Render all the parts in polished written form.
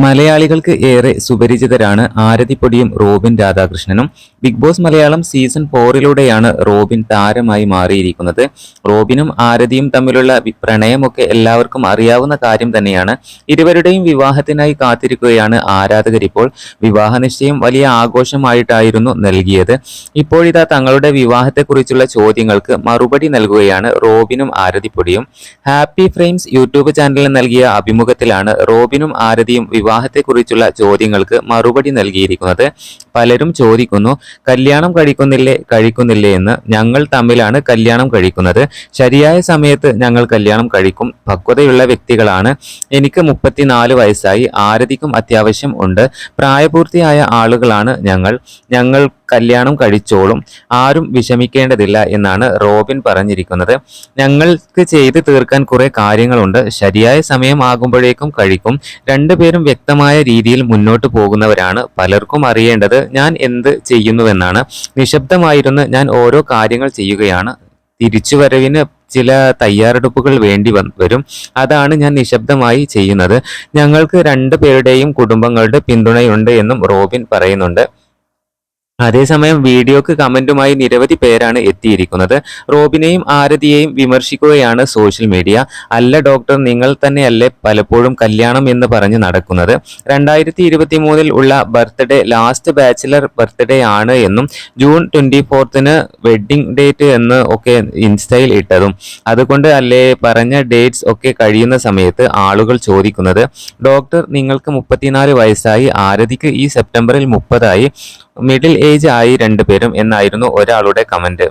മലയാളികൾക്ക് ഏറെ സുപരിചിതരാണ് ആരതിപ്പൊടിയും റോബിൻ രാധാകൃഷ്ണനും. Bigg Boss Malayalam season 4 Robin താരമായി മാറിയിരിക്കുന്നത്. റോബിനും ആരതിയും തമ്മിലുള്ള പ്രണയമൊക്കെ എല്ലാവർക്കും അറിയാവുന്ന കാര്യം തന്നെയാണ്. ഇരുവരുടെയും വിവാഹത്തിനായി കാത്തിരിക്കുകയാണ് ആരാധകരിപ്പോൾ. വിവാഹ നിശ്ചയം വലിയ ആഘോഷമായിട്ടായിരുന്നു നൽകിയത്. ഇപ്പോഴിതാ തങ്ങളുടെ വിവാഹത്തെക്കുറിച്ചുള്ള ചോദ്യങ്ങൾക്ക് മറുപടി നൽകുകയാണ് റോബിനും ആരതിപ്പൊടിയും. ഹാപ്പി ഫ്രെയിംസ് യൂട്യൂബ് ചാനലിൽ നൽകിയ അഭിമുഖത്തിലാണ് റോബിനും ആരതിയും വിവാഹത്തെക്കുറിച്ചുള്ള ചോദ്യങ്ങൾക്ക് മറുപടി നൽകിയിരിക്കുന്നത്. പലരും ചോദിക്കുന്നു, കല്യാണം കഴിക്കുന്നില്ലേ എന്ന്. ഞങ്ങൾ തമ്മിലാണ് കല്യാണം കഴിക്കുന്നത്. ശരിയായ സമയത്ത് ഞങ്ങൾ കല്യാണം കഴിക്കും. പക്വതയുള്ള വ്യക്തികളാണ്. എനിക്ക് 34 വയസ്സായി. ആരതിക്കും അത്യാവശ്യം ഉണ്ട്. പ്രായപൂർത്തിയായ ആളുകളാണ് ഞങ്ങൾ കല്യാണം കഴിച്ചോളും. ആരും വിഷമിക്കേണ്ടതില്ല എന്നാണ് റോബിൻ പറഞ്ഞിരിക്കുന്നത്. ഞങ്ങൾക്ക് ചെയ്തു തീർക്കാൻ കുറെ കാര്യങ്ങളുണ്ട്. ശരിയായ സമയം ആകുമ്പോഴേക്കും കഴിക്കും. രണ്ടുപേരും വ്യക്തമായ രീതിയിൽ മുന്നോട്ട് പോകുന്നവരാണ്. പലർക്കും അറിയേണ്ടത് ഞാൻ എന്ത് ചെയ്യുന്നുവെന്നാണ്. നിശബ്ദമായിരുന്ന് ഞാൻ ഓരോ കാര്യങ്ങൾ ചെയ്യുകയാണ്. തിരിച്ചുവരവിന് ചില തയ്യാറെടുപ്പുകൾ വേണ്ടി വരും. അതാണ് ഞാൻ നിശബ്ദമായി ചെയ്യുന്നത്. ഞങ്ങൾക്ക് രണ്ടുപേരുടെയും കുടുംബങ്ങളുടെ പിന്തുണയുണ്ട് എന്നും റോബിൻ പറയുന്നുണ്ട്. അതേസമയം വീഡിയോക്ക് കമന്റുമായി നിരവധി പേരാണ് എത്തിയിരിക്കുന്നത്. റോബിനെയും ആരതിയെയും വിമർശിക്കുകയാണ് സോഷ്യൽ മീഡിയ. അല്ല ഡോക്ടർ, നിങ്ങൾ തന്നെയല്ലേ പലപ്പോഴും കല്യാണം എന്ന് പറഞ്ഞ് നടക്കുന്നത്. 2023 ഉള്ള ബർത്ത്ഡേ ലാസ്റ്റ് ബാച്ചിലർ ബർത്ത്ഡേ ആണ് എന്നും ജൂൺ 24 വെഡ്ഡിംഗ് ഡേറ്റ് എന്ന് ഒക്കെ ഇൻസ്റ്റയിൽ ഇട്ടതും അതുകൊണ്ട് അല്ലേ പറഞ്ഞ ഡേറ്റ്സ് ഒക്കെ കഴിയുന്ന സമയത്ത് ആളുകൾ ചോദിക്കുന്നത്. ഡോക്ടർ, നിങ്ങൾക്ക് 34 വയസ്സായി, ആരതിക്ക് ഈ സെപ്റ്റംബറിൽ 30 മിഡിൽ ഏജ് ആയി രണ്ടുപേരും എന്നായിരുന്നു ഒരാളുടെ കമന്റ്.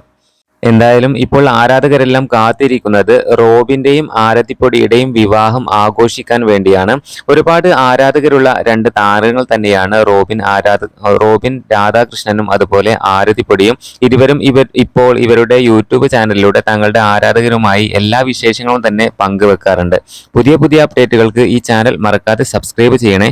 എന്തായാലും ഇപ്പോൾ ആരാധകരെല്ലാം കാത്തിരിക്കുന്നത് റോബിന്റെയും ആരതിപ്പൊടിയുടെയും വിവാഹം ആഘോഷിക്കാൻ വേണ്ടിയാണ്. ഒരുപാട് ആരാധകരുള്ള രണ്ട് താരങ്ങൾ തന്നെയാണ് റോബിൻ രാധാകൃഷ്ണനും അതുപോലെ ആരതിപ്പൊടിയും. ഇപ്പോൾ ഇവരുടെ യൂട്യൂബ് ചാനലിലൂടെ തങ്ങളുടെ ആരാധകരുമായി എല്ലാ വിശേഷങ്ങളും തന്നെ പങ്കുവെക്കാറുണ്ട്. പുതിയ അപ്ഡേറ്റുകൾക്ക് ഈ ചാനൽ മറക്കാതെ സബ്സ്ക്രൈബ് ചെയ്യണേ.